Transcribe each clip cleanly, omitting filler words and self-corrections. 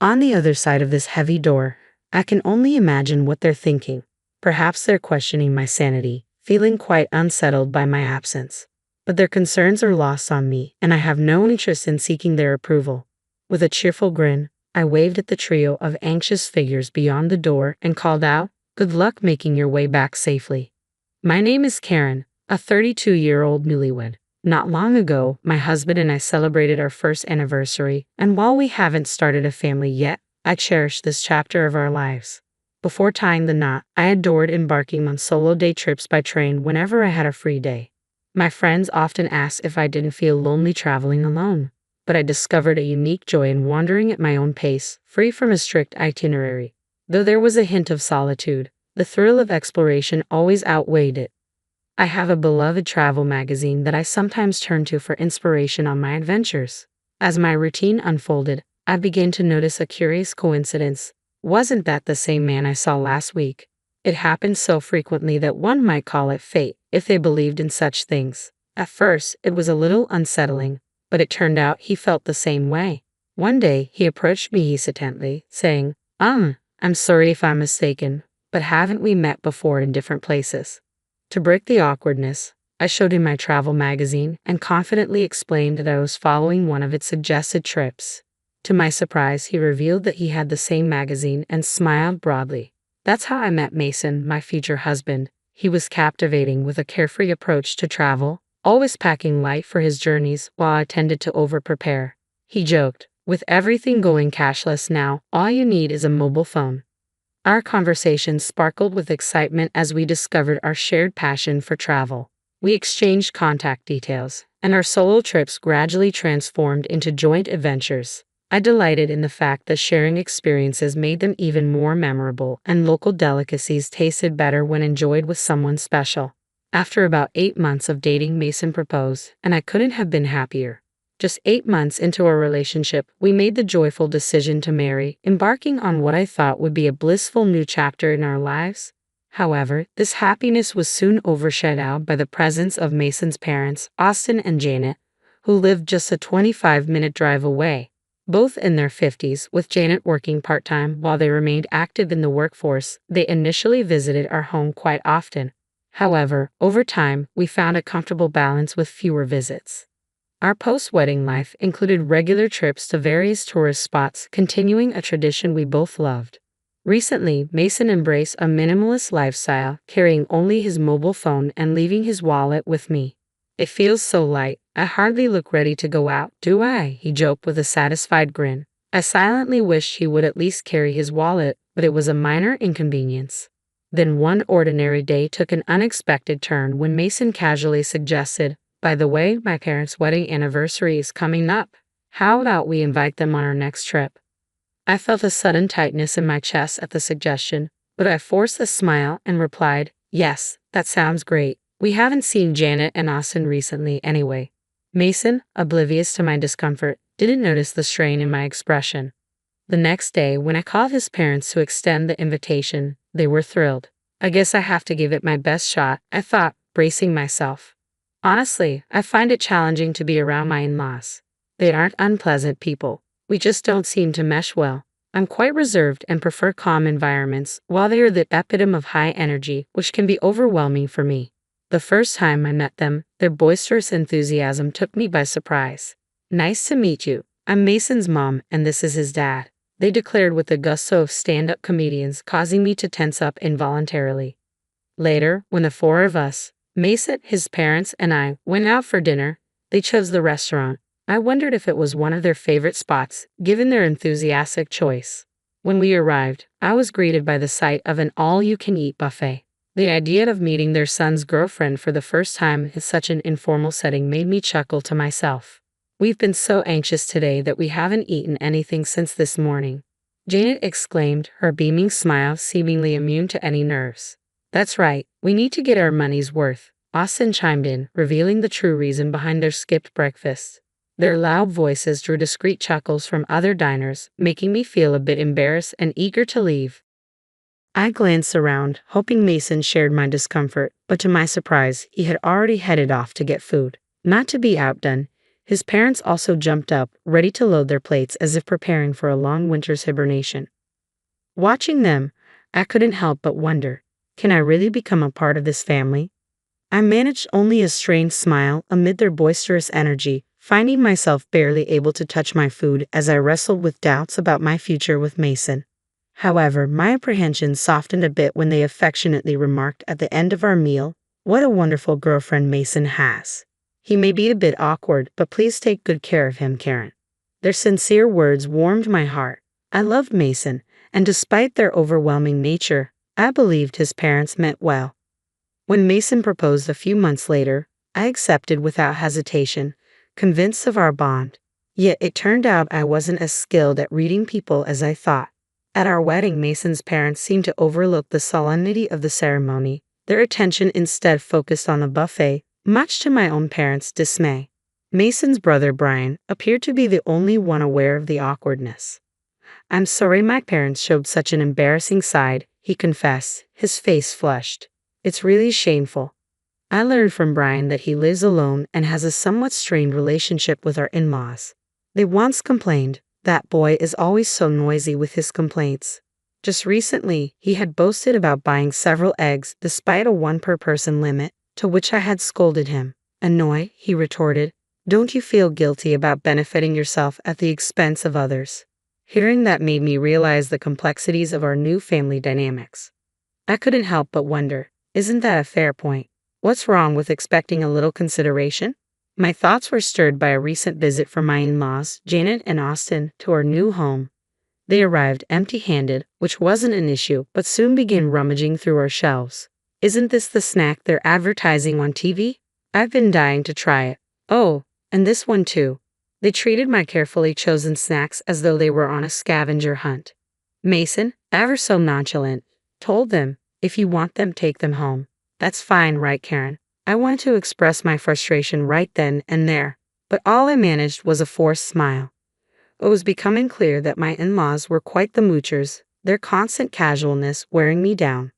On the other side of this heavy door, I can only imagine what they're thinking. Perhaps they're questioning my sanity, feeling quite unsettled by my absence. But their concerns are lost on me, and I have no interest in seeking their approval. With a cheerful grin, I waved at the trio of anxious figures beyond the door and called out, "Good luck making your way back safely." My name is Karen, a 32-year-old newlywed. Not long ago, my husband and I celebrated our first anniversary, and while we haven't started a family yet, I cherish this chapter of our lives. Before tying the knot, I adored embarking on solo day trips by train whenever I had a free day. My friends often asked if I didn't feel lonely traveling alone, but I discovered a unique joy in wandering at my own pace, free from a strict itinerary. Though there was a hint of solitude, the thrill of exploration always outweighed it. I have a beloved travel magazine that I sometimes turn to for inspiration on my adventures. As my routine unfolded, I began to notice a curious coincidence. Wasn't that the same man I saw last week? It happened so frequently that one might call it fate, if they believed in such things. At first, it was a little unsettling, but it turned out he felt the same way. One day, he approached me hesitantly, saying, I'm sorry if I'm mistaken, but haven't we met before in different places?" To break the awkwardness, I showed him my travel magazine and confidently explained that I was following one of its suggested trips. To my surprise, he revealed that he had the same magazine and smiled broadly. "That's how I met Mason, my future husband. He was captivating with a carefree approach to travel, always packing light for his journeys while I tended to over-prepare. He joked, 'With everything going cashless now, all you need is a mobile phone.'" Our conversation sparkled with excitement as we discovered our shared passion for travel. We exchanged contact details, and our solo trips gradually transformed into joint adventures. I delighted in the fact that sharing experiences made them even more memorable, and local delicacies tasted better when enjoyed with someone special. After about 8 months of dating, Mason proposed, and I couldn't have been happier. Just 8 months into our relationship, we made the joyful decision to marry, embarking on what I thought would be a blissful new chapter in our lives. However, this happiness was soon overshadowed by the presence of Mason's parents, Austin and Janet, who lived just a 25-minute drive away. Both in their 50s, with Janet working part-time while they remained active in the workforce, they initially visited our home quite often. However, over time, we found a comfortable balance with fewer visits. Our post-wedding life included regular trips to various tourist spots, continuing a tradition we both loved. Recently, Mason embraced a minimalist lifestyle, carrying only his mobile phone and leaving his wallet with me. "It feels so light, I hardly look ready to go out, do I?" he joked with a satisfied grin. I silently wished he would at least carry his wallet, but it was a minor inconvenience. Then one ordinary day took an unexpected turn when Mason casually suggested, "By the way, my parents' wedding anniversary is coming up. How about we invite them on our next trip?" I felt a sudden tightness in my chest at the suggestion, but I forced a smile and replied, "Yes, that sounds great. We haven't seen Janet and Austin recently anyway." Mason, oblivious to my discomfort, didn't notice the strain in my expression. The next day, when I called his parents to extend the invitation, they were thrilled. "I guess I have to give it my best shot," I thought, bracing myself. Honestly, I find it challenging to be around my in-laws. They aren't unpleasant people. We just don't seem to mesh well. I'm quite reserved and prefer calm environments, while they are the epitome of high energy, which can be overwhelming for me. The first time I met them, their boisterous enthusiasm took me by surprise. "Nice to meet you. I'm Mason's mom, and this is his dad," they declared with the gusto of stand-up comedians, causing me to tense up involuntarily. Later, when the four of us, Mason, his parents, and I, went out for dinner, they chose the restaurant. I wondered if it was one of their favorite spots, given their enthusiastic choice. When we arrived, I was greeted by the sight of an all-you-can-eat buffet. The idea of meeting their son's girlfriend for the first time in such an informal setting made me chuckle to myself. "We've been so anxious today that we haven't eaten anything since this morning," Janet exclaimed, her beaming smile seemingly immune to any nerves. "That's right, we need to get our money's worth," Austin chimed in, revealing the true reason behind their skipped breakfast. Their loud voices drew discreet chuckles from other diners, making me feel a bit embarrassed and eager to leave. I glanced around, hoping Mason shared my discomfort, but to my surprise, he had already headed off to get food. Not to be outdone, His parents also jumped up, ready to load their plates as if preparing for a long winter's hibernation. Watching them, I couldn't help but wonder, can I really become a part of this family? I managed only a strained smile amid their boisterous energy, finding myself barely able to touch my food as I wrestled with doubts about my future with Mason. However, my apprehension softened a bit when they affectionately remarked at the end of our meal, "What a wonderful girlfriend Mason has. He may be a bit awkward, but please take good care of him, Karen." Their sincere words warmed my heart. I loved Mason, and despite their overwhelming nature, I believed his parents meant well. When Mason proposed a few months later, I accepted without hesitation, convinced of our bond. Yet it turned out I wasn't as skilled at reading people as I thought. At our wedding, Mason's parents seemed to overlook the solemnity of the ceremony. Their attention instead focused on the buffet, much to my own parents' dismay. Mason's brother Brian appeared to be the only one aware of the awkwardness. "I'm sorry my parents showed such an embarrassing side," he confessed, his face flushed. "It's really shameful. I learned from Brian that he lives alone and has a somewhat strained relationship with our in-laws. They once complained, 'That boy is always so noisy with his complaints.' Just recently, he had boasted about buying several eggs despite a one-per-person limit, to which I had scolded him. 'Annoy,' he retorted. 'Don't you feel guilty about benefiting yourself at the expense of others?' Hearing that made me realize the complexities of our new family dynamics. I couldn't help but wonder, isn't that a fair point? What's wrong with expecting a little consideration? My thoughts were stirred by a recent visit from my in-laws, Janet and Austin, to our new home. They arrived empty-handed, which wasn't an issue, but soon began rummaging through our shelves. "Isn't this the snack they're advertising on TV? I've been dying to try it. Oh, and this one too." They treated my carefully chosen snacks as though they were on a scavenger hunt. Mason, ever so nonchalant, told them, "If you want them, take them home." "That's fine, right, Karen?" I wanted to express my frustration right then and there, but all I managed was a forced smile. It was becoming clear that my in-laws were quite the moochers, their constant casualness wearing me down.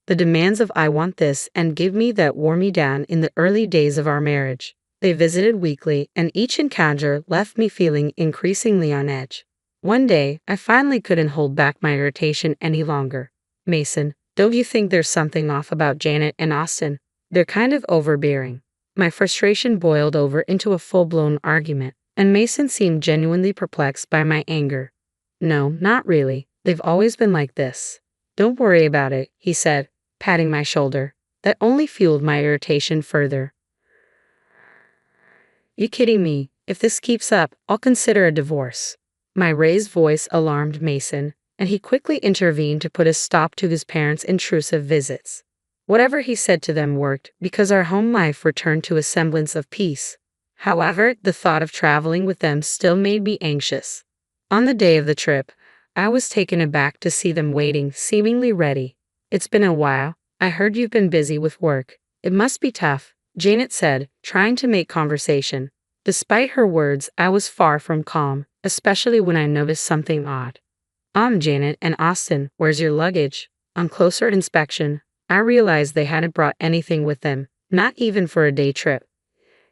The demands of "I want this" and "give me that" wore me down in the early days of our marriage. They visited weekly, and each encounter left me feeling increasingly on edge. One day, I finally couldn't hold back my irritation any longer. "Mason, don't you think there's something off about Janet and Austin? They're kind of overbearing." My frustration boiled over into a full-blown argument, and Mason seemed genuinely perplexed by my anger. "No, not really. They've always been like this. Don't worry about it," he said, patting my shoulder. That only fueled my irritation further. "You kidding me? If this keeps up, I'll consider a divorce." My raised voice alarmed Mason, and he quickly intervened to put a stop to his parents' intrusive visits. Whatever he said to them worked, because our home life returned to a semblance of peace. However, the thought of traveling with them still made me anxious. On the day of the trip, I was taken aback to see them waiting, seemingly ready. "It's been a while. I heard you've been busy with work. It must be tough," Janet said, trying to make conversation. Despite her words, I was far from calm, especially when I noticed something odd. Janet and Austin, where's your luggage?" On closer inspection, I realized they hadn't brought anything with them, not even for a day trip.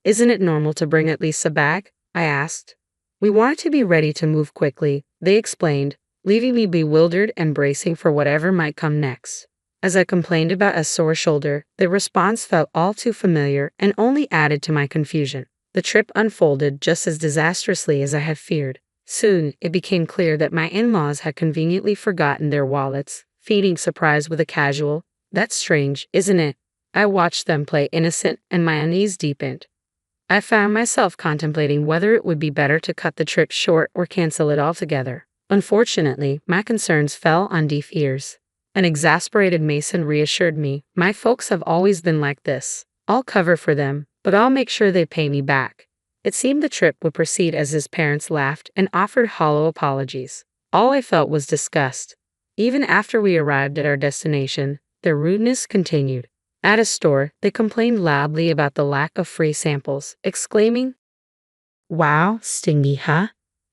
"Isn't it normal to bring at least a bag?" I asked. "We wanted to be ready to move quickly," they explained, leaving me bewildered and bracing for whatever might come next. As I complained about a sore shoulder, the response felt all too familiar and only added to my confusion. The trip unfolded just as disastrously as I had feared. Soon, it became clear that my in-laws had conveniently forgotten their wallets, feeding surprise with a casual, "That's strange, isn't it?" I watched them play innocent, and my unease deepened. I found myself contemplating whether it would be better to cut the trip short or cancel it altogether. Unfortunately, my concerns fell on deaf ears. An exasperated Mason reassured me, "My folks have always been like this. I'll cover for them, but I'll make sure they pay me back." It seemed the trip would proceed as his parents laughed and offered hollow apologies. All I felt was disgust. Even after we arrived at our destination, their rudeness continued. At a store, they complained loudly about the lack of free samples, exclaiming, "Wow, stingy, huh?"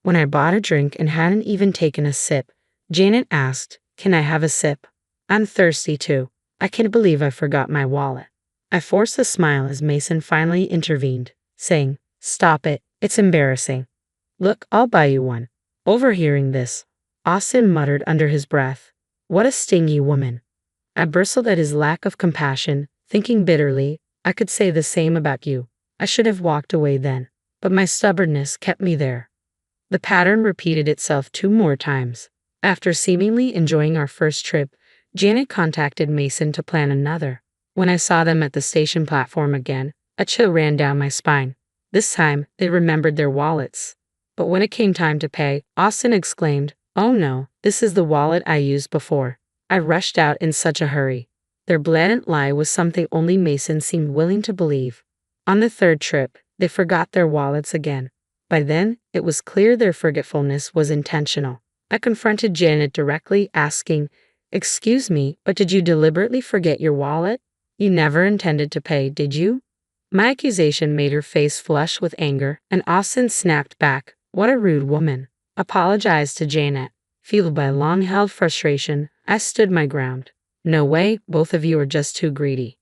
When I bought a drink and hadn't even taken a sip, Janet asked, "Can I have a sip? I'm thirsty too. I can't believe I forgot my wallet." I forced a smile as Mason finally intervened, saying, "Stop it, It's embarrassing. Look, I'll buy you one. Overhearing this, Austin muttered under his breath, "What a stingy woman." I bristled at his lack of compassion, thinking bitterly, I could say the same about you. I should have walked away then, but my stubbornness kept me there. The pattern repeated itself 2 more times. After seemingly enjoying our first trip, Janet contacted Mason to plan another. When I saw them at the station platform again, a chill ran down my spine. This time, they remembered their wallets. But when it came time to pay, Austin exclaimed, "Oh no, this is the wallet I used before." I rushed out in such a hurry. Their blatant lie was something only Mason seemed willing to believe. On the third trip, they forgot their wallets again. By then, it was clear their forgetfulness was intentional. I confronted Janet directly, asking, "Excuse me, but did you deliberately forget your wallet? You never intended to pay, did you?" My accusation made her face flush with anger, and Austin snapped back, "What a rude woman." Apologized to Janet. Fueled by long-held frustration, I stood my ground. "No way, both of you are just too greedy."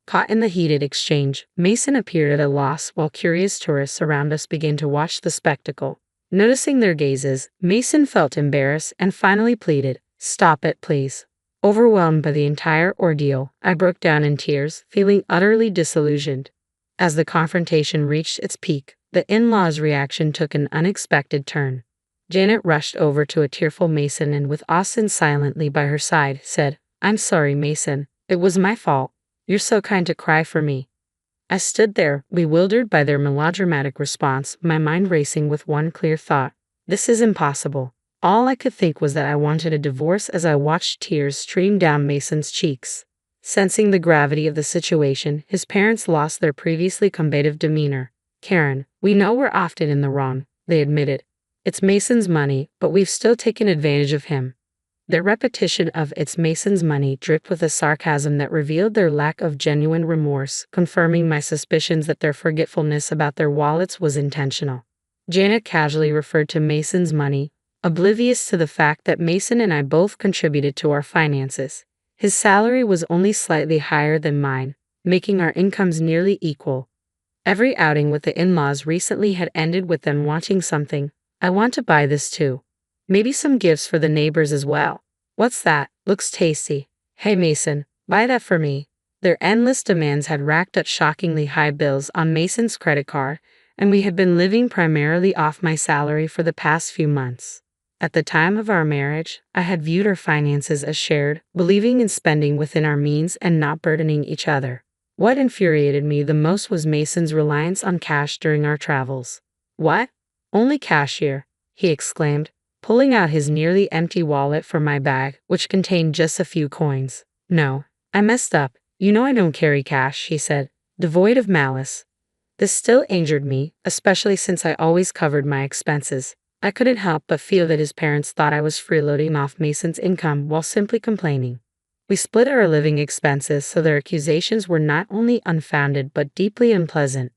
Caught in the heated exchange, Mason appeared at a loss while curious tourists around us began to watch the spectacle. Noticing their gazes, Mason felt embarrassed and finally pleaded, "Stop it, please." Overwhelmed by the entire ordeal, I broke down in tears, feeling utterly disillusioned. As the confrontation reached its peak, the in-laws' reaction took an unexpected turn. Janet rushed over to a tearful Mason and, with Austin silently by her side, said, "I'm sorry, Mason. It was my fault. You're so kind to cry for me." I stood there, bewildered by their melodramatic response, my mind racing with one clear thought. This is impossible. All I could think was that I wanted a divorce as I watched tears stream down Mason's cheeks. Sensing the gravity of the situation, his parents lost their previously combative demeanor. "Karen, we know we're often in the wrong," they admitted. "It's Mason's money, but we've still taken advantage of him." Their repetition of "it's Mason's money" dripped with a sarcasm that revealed their lack of genuine remorse, confirming my suspicions that their forgetfulness about their wallets was intentional. Janet casually referred to Mason's money, oblivious to the fact that Mason and I both contributed to our finances. His salary was only slightly higher than mine, making our incomes nearly equal. Every outing with the in-laws recently had ended with them wanting something. "I want to buy this too. Maybe some gifts for the neighbors as well. What's that? Looks tasty. Hey Mason, buy that for me." Their endless demands had racked up shockingly high bills on Mason's credit card, and we had been living primarily off my salary for the past few months. At the time of our marriage, I had viewed our finances as shared, believing in spending within our means and not burdening each other. What infuriated me the most was Mason's reliance on cash during our travels. "What? Only cash here?" he exclaimed, pulling out his nearly empty wallet from my bag, which contained just a few coins. "No, I messed up. You know I don't carry cash," he said, devoid of malice. This still angered me, especially since I always covered my expenses. I couldn't help but feel that his parents thought I was freeloading off Mason's income while simply complaining. We split our living expenses, so their accusations were not only unfounded but deeply unpleasant.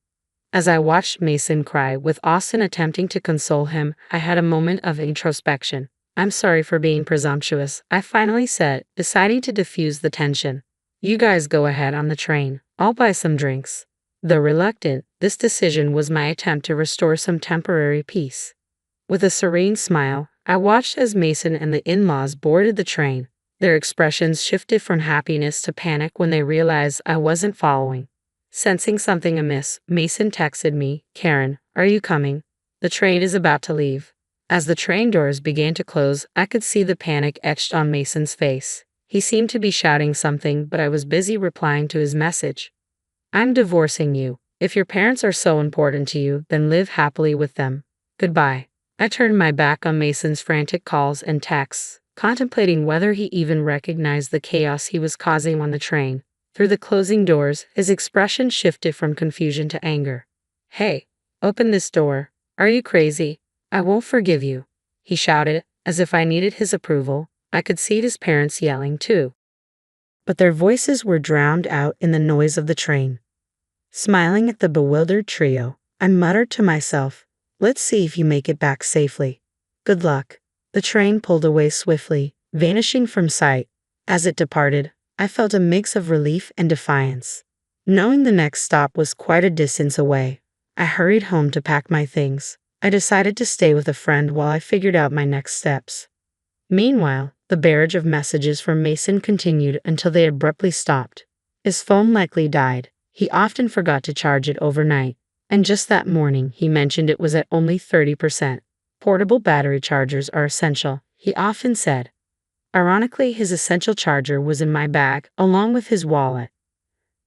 As I watched Mason cry, with Austin attempting to console him, I had a moment of introspection. "I'm sorry for being presumptuous," I finally said, deciding to diffuse the tension. "You guys go ahead on the train. I'll buy some drinks." Though reluctant, this decision was my attempt to restore some temporary peace. With a serene smile, I watched as Mason and the in-laws boarded the train. Their expressions shifted from happiness to panic when they realized I wasn't following. Sensing something amiss, Mason texted me, "Karen, are you coming? The train is about to leave." As the train doors began to close, I could see the panic etched on Mason's face. He seemed to be shouting something, but I was busy replying to his message. "I'm divorcing you. If your parents are so important to you, then live happily with them. Goodbye." I turned my back on Mason's frantic calls and texts, contemplating whether he even recognized the chaos he was causing on the train. Through the closing doors, his expression shifted from confusion to anger. "Hey, open this door. Are you crazy? I won't forgive you," he shouted, as if I needed his approval. I could see his parents yelling too, but their voices were drowned out in the noise of the train. Smiling at the bewildered trio, I muttered to myself, "Let's see if you make it back safely. Good luck." The train pulled away swiftly, vanishing from sight. As it departed, I felt a mix of relief and defiance. Knowing the next stop was quite a distance away, I hurried home to pack my things. I decided to stay with a friend while I figured out my next steps. Meanwhile, the barrage of messages from Mason continued until they abruptly stopped. His phone likely died. He often forgot to charge it overnight, and just that morning he mentioned it was at only 30%. Portable battery chargers are essential, he often said. Ironically, his essential charger was in my bag, along with his wallet.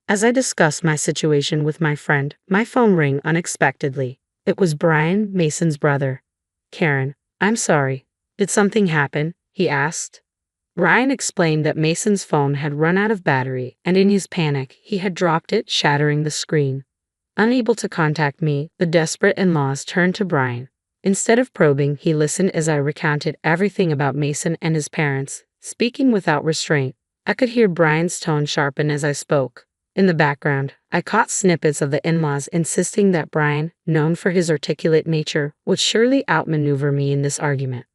As I discussed my situation with my friend, my phone rang unexpectedly. It was Brian, Mason's brother. "Karen, I'm sorry. Did something happen?" he asked. Brian explained that Mason's phone had run out of battery, and in his panic, he had dropped it, shattering the screen. Unable to contact me, the desperate in-laws turned to Brian. Instead of probing, he listened as I recounted everything about Mason and his parents, speaking without restraint. I could hear Brian's tone sharpen as I spoke. In the background, I caught snippets of the in-laws insisting that Brian, known for his articulate nature, would surely outmaneuver me in this argument.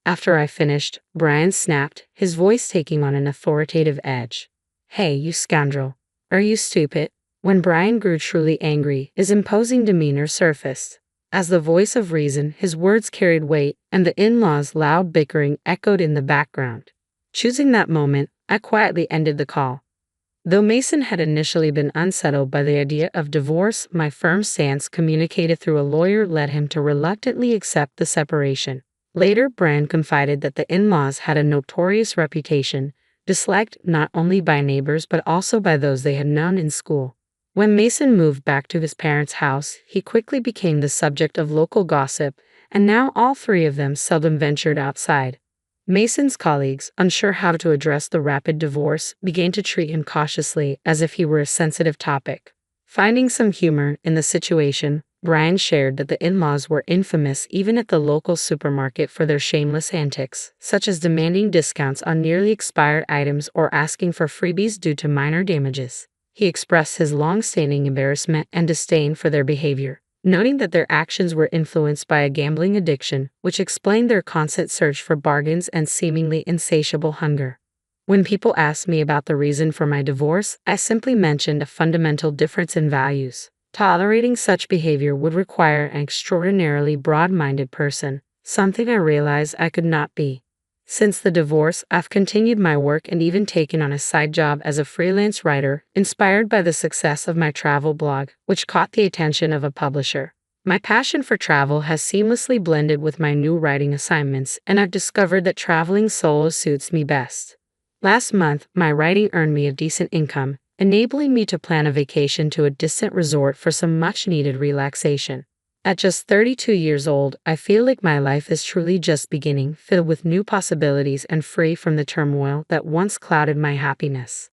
After I finished, Brian snapped, his voice taking on an authoritative edge. "Hey, you scoundrel. Are you stupid?" When Brian grew truly angry, his imposing demeanor surfaced. As the voice of reason, his words carried weight, and the in-laws' loud bickering echoed in the background. Choosing that moment, I quietly ended the call. Though Mason had initially been unsettled by the idea of divorce, my firm stance communicated through a lawyer led him to reluctantly accept the separation. Later, Brian confided that the in-laws had a notorious reputation, disliked not only by neighbors but also by those they had known in school. When Mason moved back to his parents' house, he quickly became the subject of local gossip, and now all three of them seldom ventured outside. Mason's colleagues, unsure how to address the rapid divorce, began to treat him cautiously as if he were a sensitive topic. Finding some humor in the situation, Brian shared that the in-laws were infamous even at the local supermarket for their shameless antics, such as demanding discounts on nearly expired items or asking for freebies due to minor damages. He expressed his long-standing embarrassment and disdain for their behavior, noting that their actions were influenced by a gambling addiction, which explained their constant search for bargains and seemingly insatiable hunger. When people asked me about the reason for my divorce, I simply mentioned a fundamental difference in values. Tolerating such behavior would require an extraordinarily broad-minded person, something I realized I could not be. Since the divorce, I've continued my work and even taken on a side job as a freelance writer, inspired by the success of my travel blog, which caught the attention of a publisher. My passion for travel has seamlessly blended with my new writing assignments, and I've discovered that traveling solo suits me best. Last month, my writing earned me a decent income, enabling me to plan a vacation to a distant resort for some much-needed relaxation. At just 32 years old, I feel like my life is truly just beginning, filled with new possibilities and free from the turmoil that once clouded my happiness.